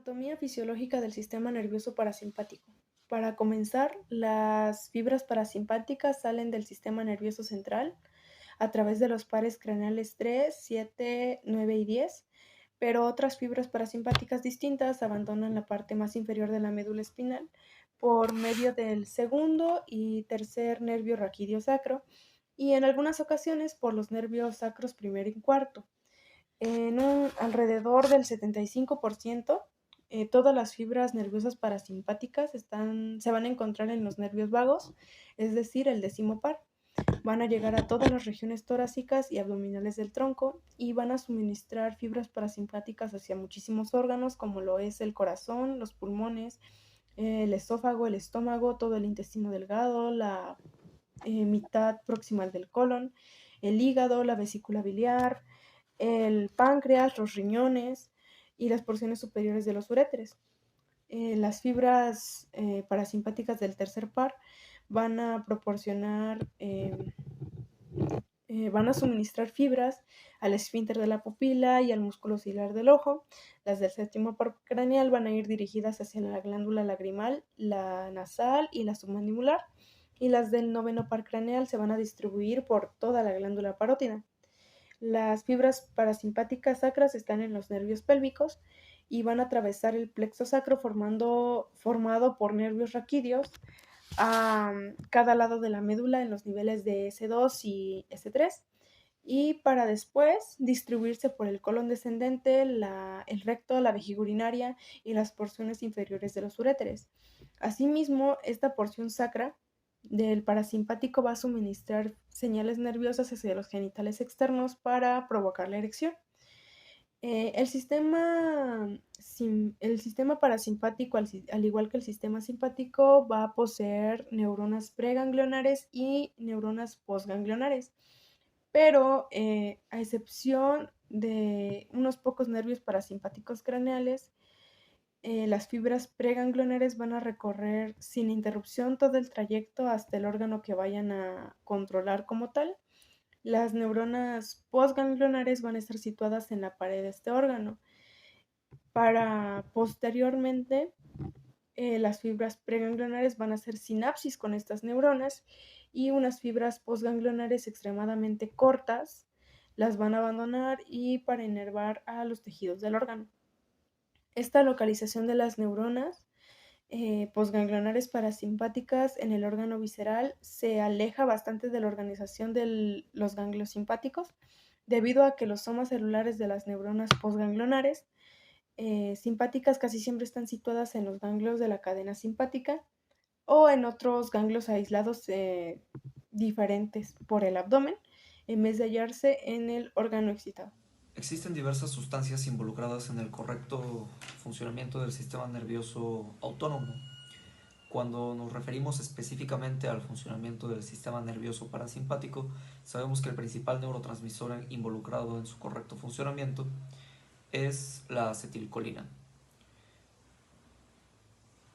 Anatomía fisiológica del sistema nervioso parasimpático. Para comenzar, las fibras parasimpáticas salen del sistema nervioso central a través de los pares craneales 3, 7, 9 y 10, pero otras fibras parasimpáticas distintas abandonan la parte más inferior de la médula espinal por medio del segundo y tercer nervio raquídeo sacro y en algunas ocasiones por los nervios sacros primero y cuarto. En un alrededor del 75%, todas las fibras nerviosas parasimpáticas se van a encontrar en los nervios vagos, es decir, el décimo par. Van a llegar a todas las regiones torácicas y abdominales del tronco y van a suministrar fibras parasimpáticas hacia muchísimos órganos, como lo es el corazón, los pulmones, el esófago, el estómago, todo el intestino delgado, la mitad proximal del colon, el hígado, la vesícula biliar, el páncreas, los riñones y las porciones superiores de los uréteres. Las fibras parasimpáticas del tercer par van a proporcionar, van a suministrar fibras al esfínter de la pupila y al músculo ciliar del ojo. Las del séptimo par craneal van a ir dirigidas hacia la glándula lagrimal, la nasal y la submandibular. Y las del noveno par craneal se van a distribuir por toda la glándula parótida. Las fibras parasimpáticas sacras están en los nervios pélvicos y van a atravesar el plexo sacro formado por nervios raquídeos a cada lado de la médula en los niveles de S2 y S3 y para después distribuirse por el colon descendente, el recto, la vejiga urinaria y las porciones inferiores de los uréteres. Asimismo, esta porción sacra del parasimpático va a suministrar señales nerviosas hacia los genitales externos para provocar la erección. El sistema parasimpático, al igual que el sistema simpático, va a poseer neuronas preganglionares y neuronas postganglionares, pero a excepción de unos pocos nervios parasimpáticos craneales, las fibras preganglionares van a recorrer sin interrupción todo el trayecto hasta el órgano que vayan a controlar como tal. Las neuronas postganglionares van a estar situadas en la pared de este órgano. Para posteriormente, las fibras preganglionares van a hacer sinapsis con estas neuronas y unas fibras postganglionares extremadamente cortas las van a abandonar y para inervar a los tejidos del órgano. Esta localización de las neuronas postganglionares parasimpáticas en el órgano visceral se aleja bastante de la organización de los ganglios simpáticos debido a que los somas celulares de las neuronas postganglionares simpáticas casi siempre están situadas en los ganglios de la cadena simpática o en otros ganglios aislados diferentes por el abdomen en vez de hallarse en el órgano excitado. Existen diversas sustancias involucradas en el correcto funcionamiento del sistema nervioso autónomo. Cuando nos referimos específicamente al funcionamiento del sistema nervioso parasimpático, sabemos que el principal neurotransmisor involucrado en su correcto funcionamiento es la acetilcolina.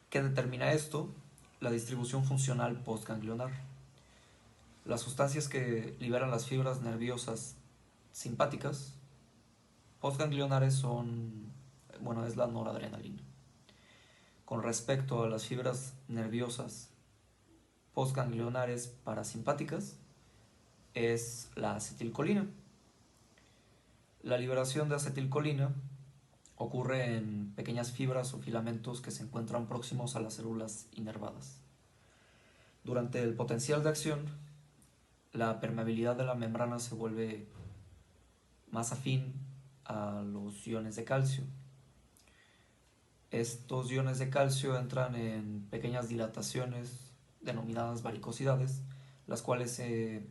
¿Qué determina esto? La distribución funcional postganglionar. Las sustancias que liberan las fibras nerviosas simpáticas postganglionares es la noradrenalina. Con respecto a las fibras nerviosas postganglionares parasimpáticas, es la acetilcolina. La liberación de acetilcolina ocurre en pequeñas fibras o filamentos que se encuentran próximos a las células inervadas. Durante el potencial de acción, la permeabilidad de la membrana se vuelve más afín a los iones de calcio. Estos iones de calcio entran en pequeñas dilataciones denominadas varicosidades, las cuales se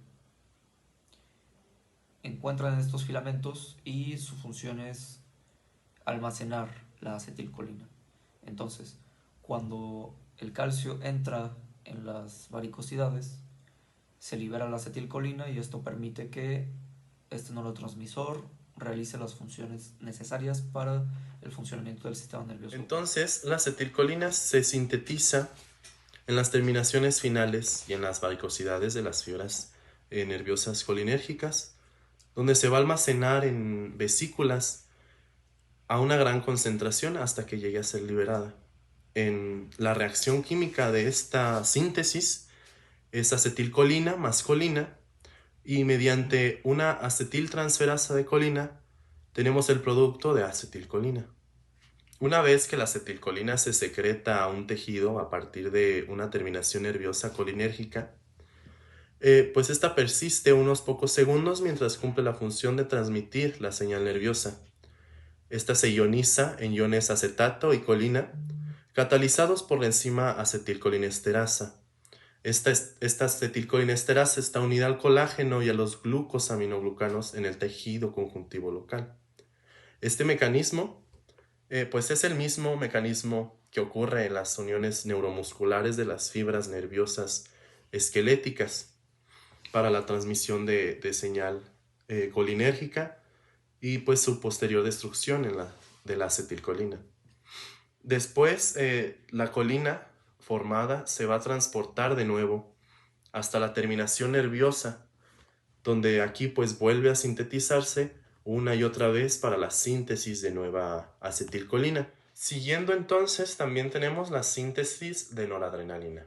encuentran en estos filamentos y su función es almacenar la acetilcolina. Entonces, cuando el calcio entra en las varicosidades, se libera la acetilcolina y esto permite que este neurotransmisor realice las funciones necesarias para el funcionamiento del sistema nervioso. Entonces, la acetilcolina se sintetiza en las terminaciones finales y en las varicosidades de las fibras nerviosas colinérgicas, donde se va a almacenar en vesículas a una gran concentración hasta que llegue a ser liberada. En la reacción química de esta síntesis es acetilcolina más colina, y mediante una acetiltransferasa de colina tenemos el producto de acetilcolina. Una vez que la acetilcolina se secreta a un tejido a partir de una terminación nerviosa colinérgica, pues esta persiste unos pocos segundos mientras cumple la función de transmitir la señal nerviosa. Esta se ioniza en iones acetato y colina, catalizados por la enzima acetilcolinesterasa. Esta acetilcolinesterasa está unida al colágeno y a los glucosaminoglucanos en el tejido conjuntivo local. Este mecanismo, pues es el mismo mecanismo que ocurre en las uniones neuromusculares de las fibras nerviosas esqueléticas para la transmisión de señal colinérgica y pues su posterior destrucción de la acetilcolina. Después, la colina formada se va a transportar de nuevo hasta la terminación nerviosa, donde aquí pues vuelve a sintetizarse una y otra vez para la síntesis de nueva acetilcolina. Siguiendo entonces también tenemos la síntesis de noradrenalina.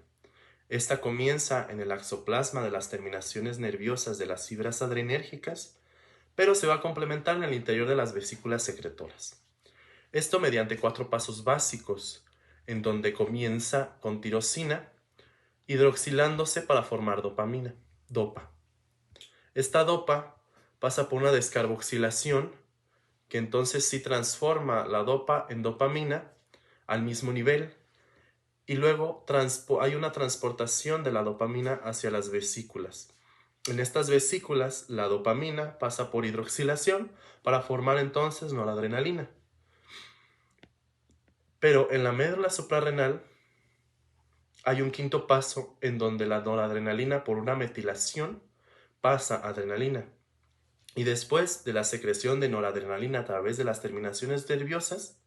Esta comienza en el axoplasma de las terminaciones nerviosas de las fibras adrenérgicas, pero se va a complementar en el interior de las vesículas secretoras. Esto mediante 4 pasos básicos, en donde comienza con tirosina, hidroxilándose para formar dopamina, dopa. Esta dopa pasa por una descarboxilación, que entonces sí transforma la dopa en dopamina al mismo nivel, y luego hay una transportación de la dopamina hacia las vesículas. En estas vesículas, la dopamina pasa por hidroxilación para formar entonces noradrenalina. Pero en la médula suprarrenal hay un quinto paso en donde la noradrenalina por una metilación pasa a adrenalina. Y después de la secreción de noradrenalina a través de las terminaciones nerviosas,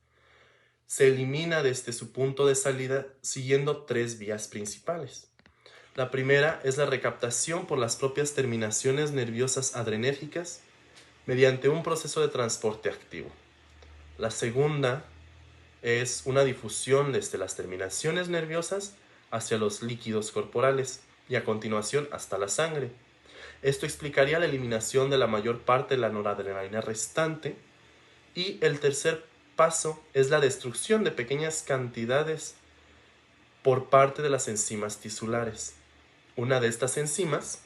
se elimina desde su punto de salida siguiendo 3 vías principales. La primera es la recaptación por las propias terminaciones nerviosas adrenérgicas mediante un proceso de transporte activo. La segunda es una difusión desde las terminaciones nerviosas hacia los líquidos corporales y a continuación hasta la sangre. Esto explicaría la eliminación de la mayor parte de la noradrenalina restante. Y el tercer paso es la destrucción de pequeñas cantidades por parte de las enzimas tisulares. Una de estas enzimas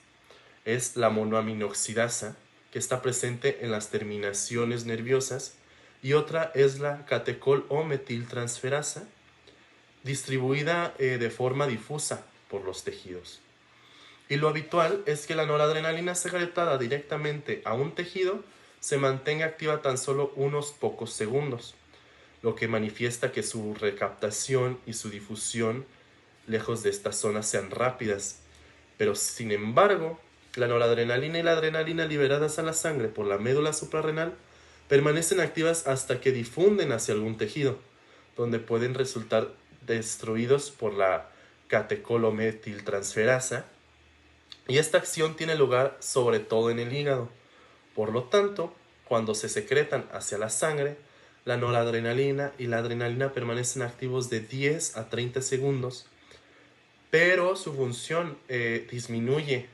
es la monoaminoxidasa, que está presente en las terminaciones nerviosas, y otra es la catecol o metiltransferasa, distribuida de forma difusa por los tejidos. Y lo habitual es que la noradrenalina secretada directamente a un tejido se mantenga activa tan solo unos pocos segundos, lo que manifiesta que su recaptación y su difusión lejos de estas zonas sean rápidas. Pero sin embargo, la noradrenalina y la adrenalina liberadas a la sangre por la médula suprarrenal permanecen activas hasta que difunden hacia algún tejido, donde pueden resultar destruidos por la catecolometiltransferasa, y esta acción tiene lugar sobre todo en el hígado. Por lo tanto, cuando se secretan hacia la sangre, la noradrenalina y la adrenalina permanecen activos de 10 a 30 segundos, pero su función disminuye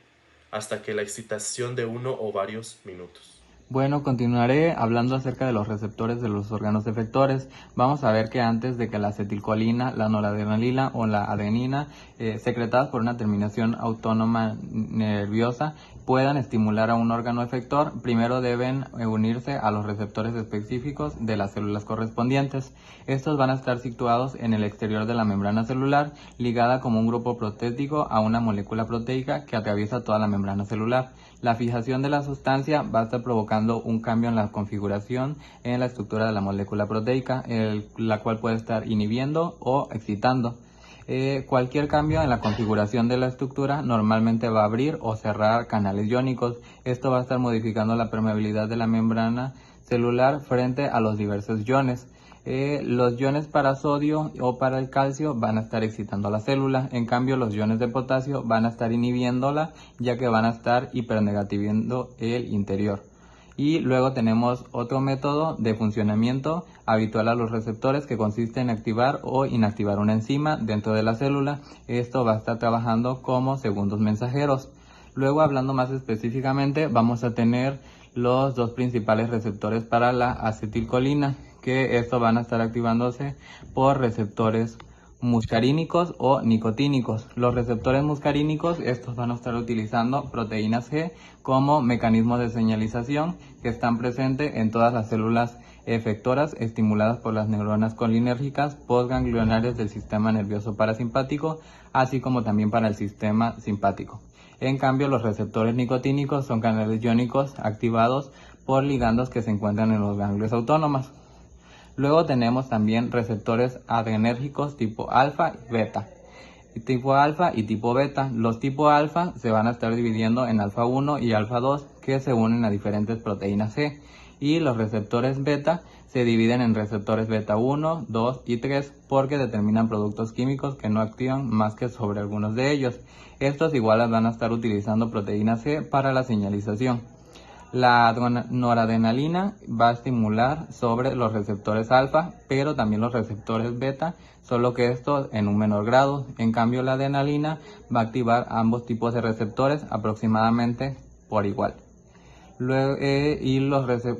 hasta que la excitación de 1 o varios minutos. Bueno, continuaré hablando acerca de los receptores de los órganos efectores. Vamos a ver que antes de que la acetilcolina, la noradrenalina o la adenina, secretadas por una terminación autónoma nerviosa, puedan estimular a un órgano efector, primero deben unirse a los receptores específicos de las células correspondientes. Estos van a estar situados en el exterior de la membrana celular, ligada como un grupo protético a una molécula proteica que atraviesa toda la membrana celular. La fijación de la sustancia va a estar provocando un cambio en la configuración en la estructura de la molécula proteica, la cual puede estar inhibiendo o excitando. Cualquier cambio en la configuración de la estructura normalmente va a abrir o cerrar canales iónicos. Esto va a estar modificando la permeabilidad de la membrana celular frente a los diversos iones. Los iones para sodio o para el calcio van a estar excitando a la célula. En cambio, los iones de potasio van a estar inhibiéndola, ya que van a estar hipernegativando el interior. Y luego tenemos otro método de funcionamiento habitual a los receptores que consiste en activar o inactivar una enzima dentro de la célula. Esto va a estar trabajando como segundos mensajeros. Luego, hablando más específicamente, vamos a tener los dos principales receptores para la acetilcolina, que estos van a estar activándose por receptores muscarínicos o nicotínicos. Los receptores muscarínicos, estos van a estar utilizando proteínas G como mecanismo de señalización que están presentes en todas las células efectoras estimuladas por las neuronas colinérgicas postganglionares del sistema nervioso parasimpático, así como también para el sistema simpático. En cambio, los receptores nicotínicos son canales iónicos activados por ligandos que se encuentran en los ganglios autónomos. Luego tenemos también receptores adrenérgicos tipo alfa y beta. Tipo alfa y tipo beta. Los tipo alfa se van a estar dividiendo en alfa 1 y alfa 2 que se unen a diferentes proteínas G. Y los receptores beta se dividen en receptores beta 1, 2 y 3 porque determinan productos químicos que no activan más que sobre algunos de ellos. Estos igual van a estar utilizando proteínas G para la señalización. La noradrenalina va a estimular sobre los receptores alfa, pero también los receptores beta, solo que esto en un menor grado. En cambio, la adrenalina va a activar ambos tipos de receptores aproximadamente por igual. Luego,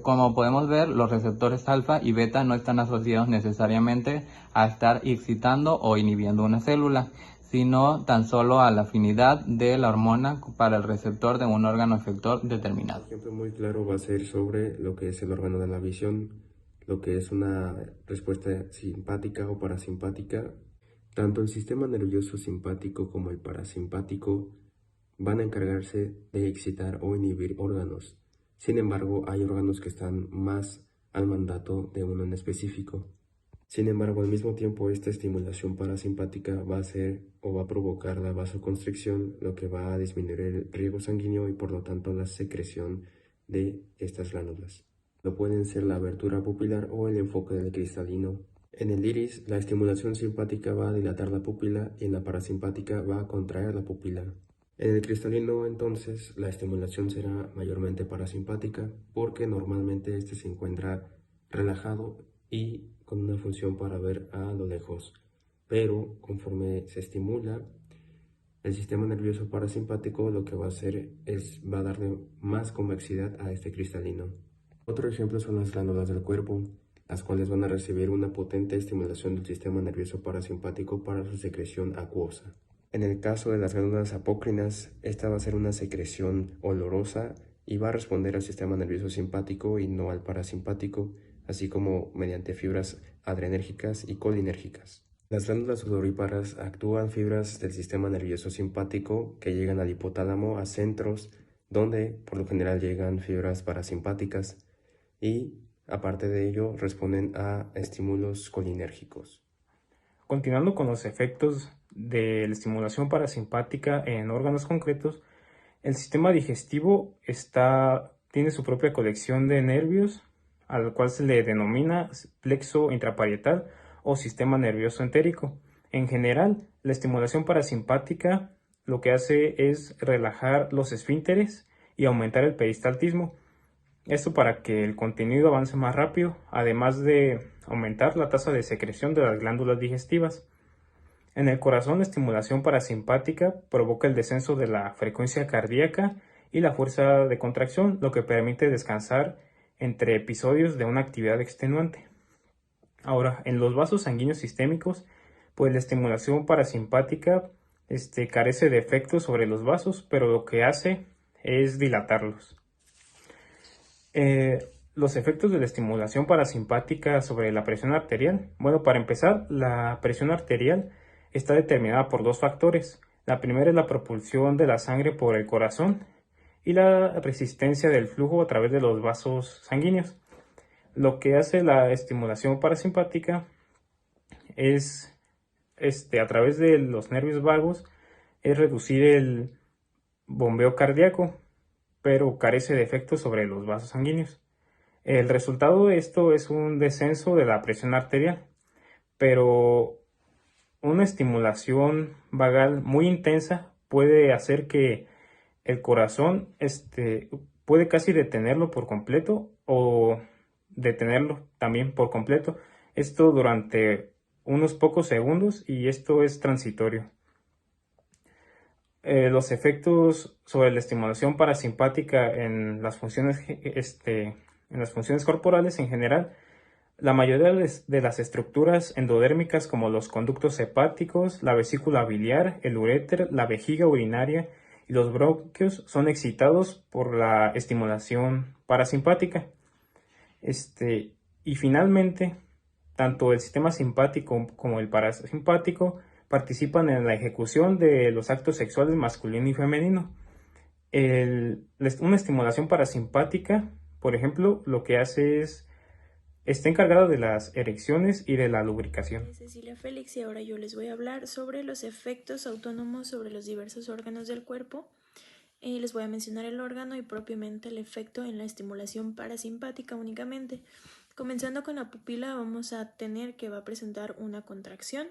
como podemos ver, los receptores alfa y beta no están asociados necesariamente a estar excitando o inhibiendo una célula, sino tan solo a la afinidad de la hormona para el receptor de un órgano efector determinado. Un ejemplo muy claro va a ser sobre lo que es el órgano de la visión, lo que es una respuesta simpática o parasimpática. Tanto el sistema nervioso simpático como el parasimpático van a encargarse de excitar o inhibir órganos. Sin embargo, hay órganos que están más al mandato de uno en específico. Sin embargo, al mismo tiempo, esta estimulación parasimpática va a hacer o va a provocar la vasoconstricción, lo que va a disminuir el riego sanguíneo y por lo tanto la secreción de estas glándulas. Lo pueden ser la abertura pupilar o el enfoque del cristalino. En el iris, la estimulación simpática va a dilatar la pupila y en la parasimpática va a contraer la pupila. En el cristalino, entonces, la estimulación será mayormente parasimpática porque normalmente este se encuentra relajado y con una función para ver a lo lejos. Pero conforme se estimula el sistema nervioso parasimpático, lo que va a hacer va a darle más convexidad a este cristalino. Otro ejemplo son las glándulas del cuerpo, las cuales van a recibir una potente estimulación del sistema nervioso parasimpático para su secreción acuosa. En el caso de las glándulas apócrinas, esta va a ser una secreción olorosa y va a responder al sistema nervioso simpático y no al parasimpático, así como mediante fibras adrenérgicas y colinérgicas. Las glándulas sudoríparas actúan fibras del sistema nervioso simpático que llegan al hipotálamo a centros donde por lo general llegan fibras parasimpáticas y aparte de ello responden a estímulos colinérgicos. Continuando con los efectos de la estimulación parasimpática en órganos concretos, el sistema digestivo tiene su propia colección de nervios, al cual se le denomina plexo intraparietal o sistema nervioso entérico. En general, la estimulación parasimpática lo que hace es relajar los esfínteres y aumentar el peristaltismo. Esto para que el contenido avance más rápido, además de aumentar la tasa de secreción de las glándulas digestivas. En el corazón, la estimulación parasimpática provoca el descenso de la frecuencia cardíaca y la fuerza de contracción, lo que permite descansar entre episodios de una actividad extenuante. Ahora, en los vasos sanguíneos sistémicos, pues la estimulación parasimpática carece de efectos sobre los vasos, pero lo que hace es dilatarlos. Los efectos de la estimulación parasimpática sobre la presión arterial. Bueno, para empezar, la presión arterial está determinada por dos factores. La primera es la propulsión de la sangre por el corazón y la resistencia del flujo a través de los vasos sanguíneos. Lo que hace la estimulación parasimpática es, a través de los nervios vagos, es reducir el bombeo cardíaco, pero carece de efectos sobre los vasos sanguíneos. El resultado de esto es un descenso de la presión arterial, pero una estimulación vagal muy intensa puede hacer que el corazón puede casi detenerlo por completo o detenerlo también por completo. Esto durante unos pocos segundos y esto es transitorio. Los efectos sobre la estimulación parasimpática en las funciones corporales en general. La mayoría de las estructuras endodérmicas como los conductos hepáticos, la vesícula biliar, el uréter, la vejiga urinaria y los bronquios son excitados por la estimulación parasimpática. Y finalmente, tanto el sistema simpático como el parasimpático participan en la ejecución de los actos sexuales masculino y femenino. Una estimulación parasimpática, por ejemplo, lo que hace es está encargada de las erecciones y de la lubricación. Soy Cecilia Félix y ahora yo les voy a hablar sobre los efectos autónomos sobre los diversos órganos del cuerpo. Les voy a mencionar el órgano y propiamente el efecto en la estimulación parasimpática únicamente. Comenzando con la pupila, vamos a tener que va a presentar una contracción.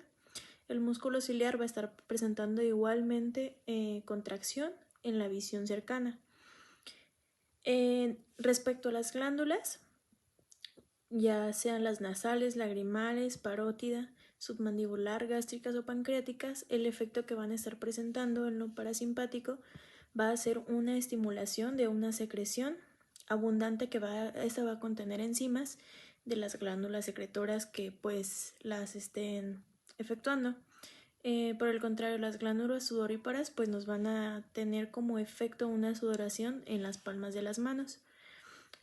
El músculo ciliar va a estar presentando igualmente contracción en la visión cercana. Respecto a las glándulas, ya sean las nasales, lagrimales, parótida, submandibular, gástricas o pancreáticas, el efecto que van a estar presentando en lo parasimpático va a ser una estimulación de una secreción abundante que esta va a contener enzimas de las glándulas secretoras que pues las estén efectuando. Por el contrario, las glándulas sudoríparas pues nos van a tener como efecto una sudoración en las palmas de las manos.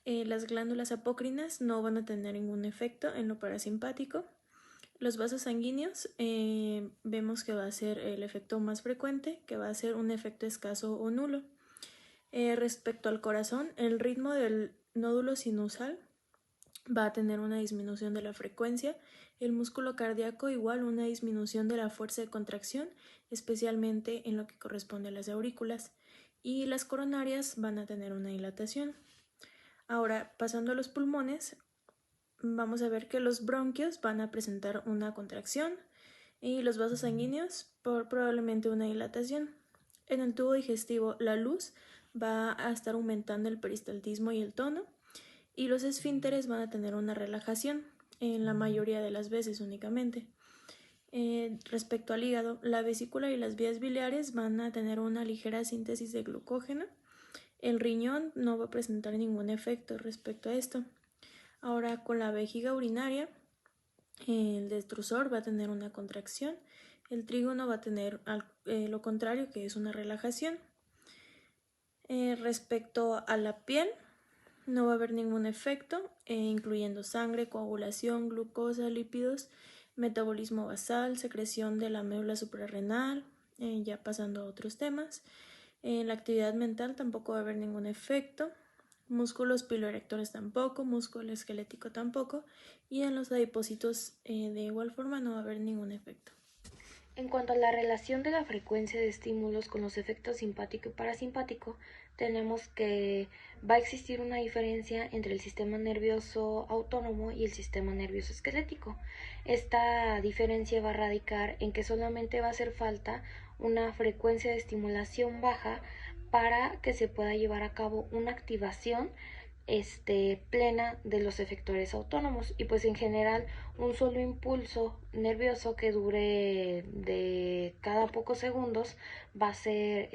Las glándulas apócrinas no van a tener ningún efecto en lo parasimpático. Los vasos sanguíneos vemos que va a ser el efecto más frecuente, que va a ser un efecto escaso o nulo. Respecto al corazón, el ritmo del nódulo sinusal va a tener una disminución de la frecuencia, el músculo cardíaco igual una disminución de la fuerza de contracción, especialmente en lo que corresponde a las aurículas, y las coronarias van a tener una dilatación. Ahora, pasando a los pulmones, vamos a ver que los bronquios van a presentar una contracción y los vasos sanguíneos probablemente una dilatación. En el tubo digestivo, la luz va a estar aumentando el peristaltismo y el tono, y los esfínteres van a tener una relajación, en la mayoría de las veces únicamente. Respecto al hígado, la vesícula y las vías biliares van a tener una ligera síntesis de glucógeno. El riñón no va a presentar ningún efecto respecto a esto. Ahora, con la vejiga urinaria, el destrusor va a tener una contracción, el trígono va a tener lo contrario, que es una relajación. Respecto a la piel, no va a haber ningún efecto, incluyendo sangre, coagulación, glucosa, lípidos, metabolismo basal, secreción de la médula suprarrenal, ya pasando a otros temas. En la actividad mental tampoco va a haber ningún efecto, músculos piloerectores tampoco, músculo esquelético tampoco, y en los adipocitos de igual forma no va a haber ningún efecto. En cuanto a la relación de la frecuencia de estímulos con los efectos simpático y parasimpático, tenemos que va a existir una diferencia entre el sistema nervioso autónomo y el sistema nervioso esquelético. Esta diferencia va a radicar en que solamente va a hacer falta una frecuencia de estimulación baja para que se pueda llevar a cabo una activación plena de los efectores autónomos, y pues en general un solo impulso nervioso que dure de cada pocos segundos va a ser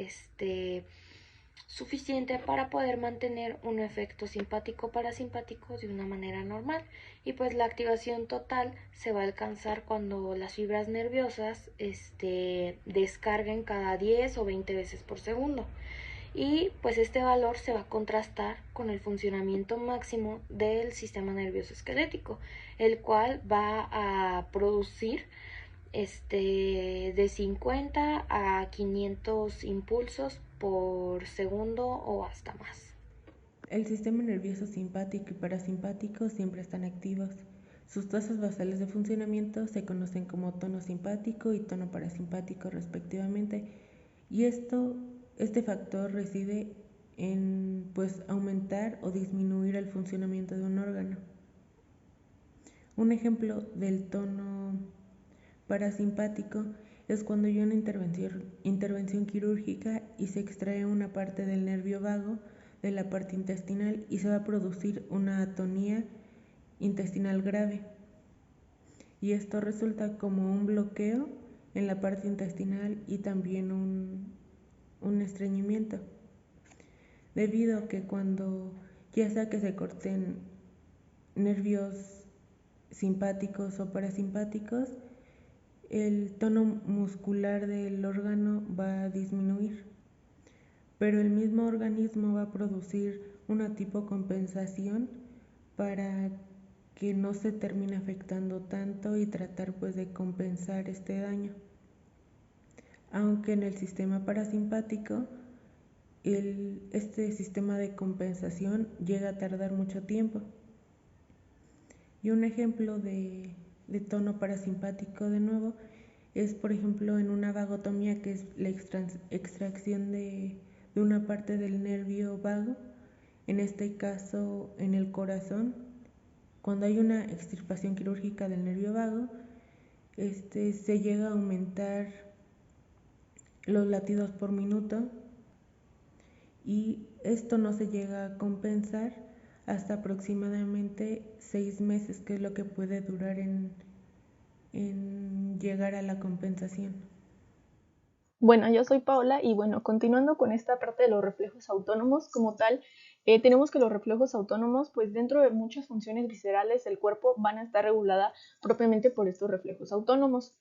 suficiente para poder mantener un efecto simpático parasimpático de una manera normal, y pues la activación total se va a alcanzar cuando las fibras nerviosas descarguen cada 10 o 20 veces por segundo. Y pues este valor se va a contrastar con el funcionamiento máximo del sistema nervioso esquelético, el cual va a producir de 50 a 500 impulsos por segundo o hasta más. El sistema nervioso simpático y parasimpático siempre están activos. Sus tasas basales de funcionamiento se conocen como tono simpático y tono parasimpático respectivamente, y este factor reside en aumentar o disminuir el funcionamiento de un órgano. Un ejemplo del tono parasimpático es cuando hay una intervención quirúrgica y se extrae una parte del nervio vago de la parte intestinal y se va a producir una atonía intestinal grave. Y esto resulta como un bloqueo en la parte intestinal y también un estreñimiento, debido a que cuando ya sea que se corten nervios simpáticos o parasimpáticos, el tono muscular del órgano va a disminuir, pero el mismo organismo va a producir una tipo compensación para que no se termine afectando tanto y tratar pues de compensar este daño. Aunque en el sistema parasimpático este sistema de compensación llega a tardar mucho tiempo. Y un ejemplo de tono parasimpático de nuevo es por ejemplo en una vagotomía, que es la extracción de una parte del nervio vago, en este caso en el corazón. Cuando hay una extirpación quirúrgica del nervio vago, se llega a aumentar los latidos por minuto y esto no se llega a compensar hasta aproximadamente 6 meses, que es lo que puede durar en llegar a la compensación. Bueno, yo soy Paola y bueno, continuando con esta parte de los reflejos autónomos como tal, tenemos que los reflejos autónomos, pues dentro de muchas funciones viscerales del cuerpo van a estar reguladas propiamente por estos reflejos autónomos.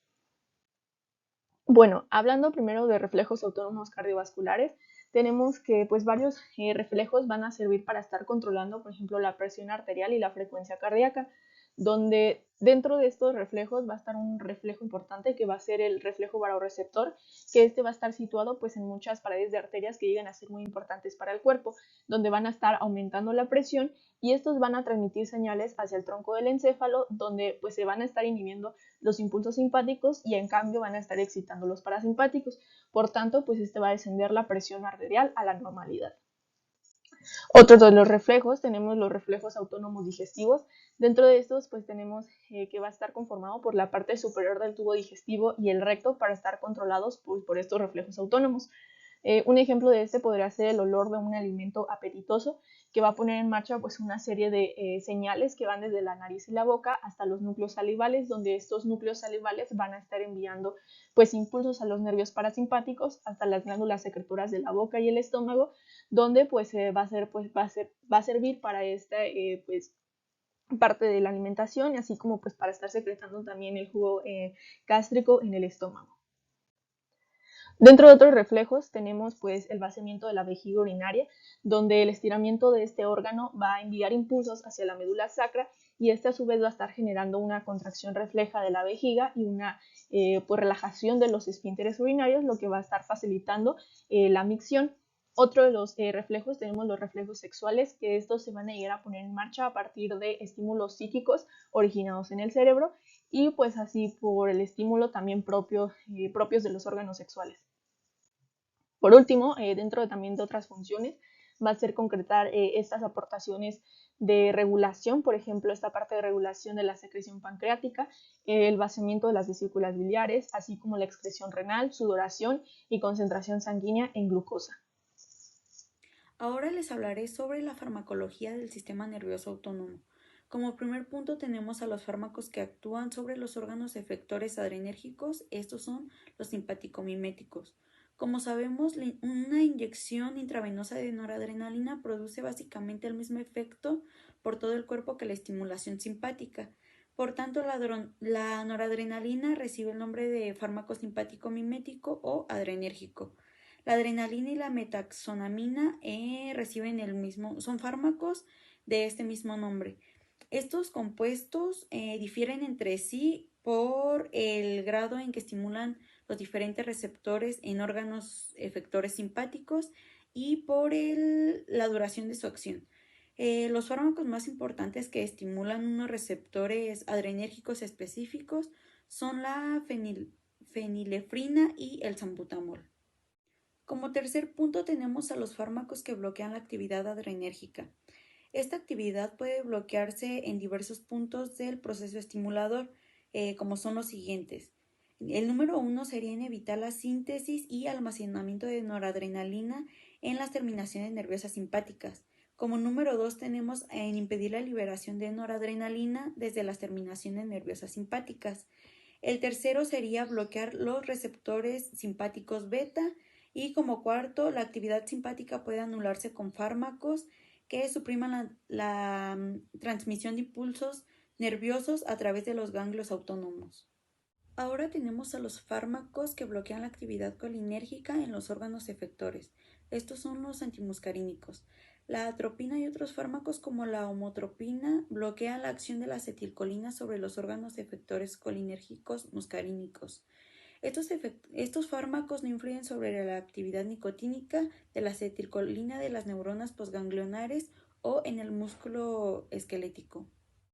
Bueno, hablando primero de reflejos autónomos cardiovasculares, tenemos que pues varios reflejos van a servir para estar controlando, por ejemplo, la presión arterial y la frecuencia cardíaca, donde dentro de estos reflejos va a estar un reflejo importante que va a ser el reflejo vasoreceptor, que va a estar situado pues en muchas paredes de arterias que llegan a ser muy importantes para el cuerpo, donde van a estar aumentando la presión y estos van a transmitir señales hacia el tronco del encéfalo, donde pues se van a estar inhibiendo los impulsos simpáticos y en cambio van a estar excitando los parasimpáticos. Por tanto, pues va a descender la presión arterial a la normalidad. Otro de los reflejos, tenemos los reflejos autónomos digestivos. Dentro de estos, pues tenemos que va a estar conformado por la parte superior del tubo digestivo y el recto para estar controlados pues, por estos reflejos autónomos. Un ejemplo de este podría ser el olor de un alimento apetitoso, que va a poner en marcha pues, una serie de señales que van desde la nariz y la boca hasta los núcleos salivales, donde estos núcleos salivales van a estar enviando pues, impulsos a los nervios parasimpáticos hasta las glándulas secretoras de la boca y el estómago, donde pues, va a servir para esta pues, parte de la alimentación, así como pues, para estar secretando también el jugo gástrico en el estómago. Dentro de otros reflejos tenemos pues el vaciamiento de la vejiga urinaria, donde el estiramiento de este órgano va a enviar impulsos hacia la médula sacra y este a su vez va a estar generando una contracción refleja de la vejiga y una pues, relajación de los esfínteres urinarios, lo que va a estar facilitando la micción. Otro de los reflejos tenemos los reflejos sexuales, que estos se van a llegar a poner en marcha a partir de estímulos psíquicos originados en el cerebro y pues así por el estímulo también propios de los órganos sexuales. Por último, dentro también de otras funciones, va a ser concretar estas aportaciones de regulación, por ejemplo, esta parte de regulación de la secreción pancreática, el vaciamiento de las vesículas biliares, así como la excreción renal, sudoración y concentración sanguínea en glucosa. Ahora les hablaré sobre la farmacología del sistema nervioso autónomo. Como primer punto tenemos a los fármacos que actúan sobre los órganos efectores adrenérgicos, estos son los simpático-miméticos. Como sabemos, una inyección intravenosa de noradrenalina produce básicamente el mismo efecto por todo el cuerpo que la estimulación simpática. Por tanto, la noradrenalina recibe el nombre de fármaco simpático-mimético o adrenérgico. La adrenalina y la metaxonamina reciben son fármacos de este mismo nombre. Estos compuestos difieren entre sí por el grado en que estimulan los diferentes receptores en órganos efectores simpáticos y por la duración de su acción. Los fármacos más importantes que estimulan unos receptores adrenérgicos específicos son la fenilefrina y el salbutamol. Como tercer punto tenemos a los fármacos que bloquean la actividad adrenérgica. Esta actividad puede bloquearse en diversos puntos del proceso estimulador, como son los siguientes. El número 1 sería en evitar la síntesis y almacenamiento de noradrenalina en las terminaciones nerviosas simpáticas. Como número 2 tenemos en impedir la liberación de noradrenalina desde las terminaciones nerviosas simpáticas. El tercero sería bloquear los receptores simpáticos beta y como cuarto, la actividad simpática puede anularse con fármacos que supriman la transmisión de impulsos nerviosos a través de los ganglios autónomos. Ahora tenemos a los fármacos que bloquean la actividad colinérgica en los órganos efectores. Estos son los antimuscarínicos. La atropina y otros fármacos como la homotropina bloquean la acción de la acetilcolina sobre los órganos efectores colinérgicos muscarínicos. Estos fármacos no influyen sobre la actividad nicotínica de la acetilcolina de las neuronas postganglionares o en el músculo esquelético.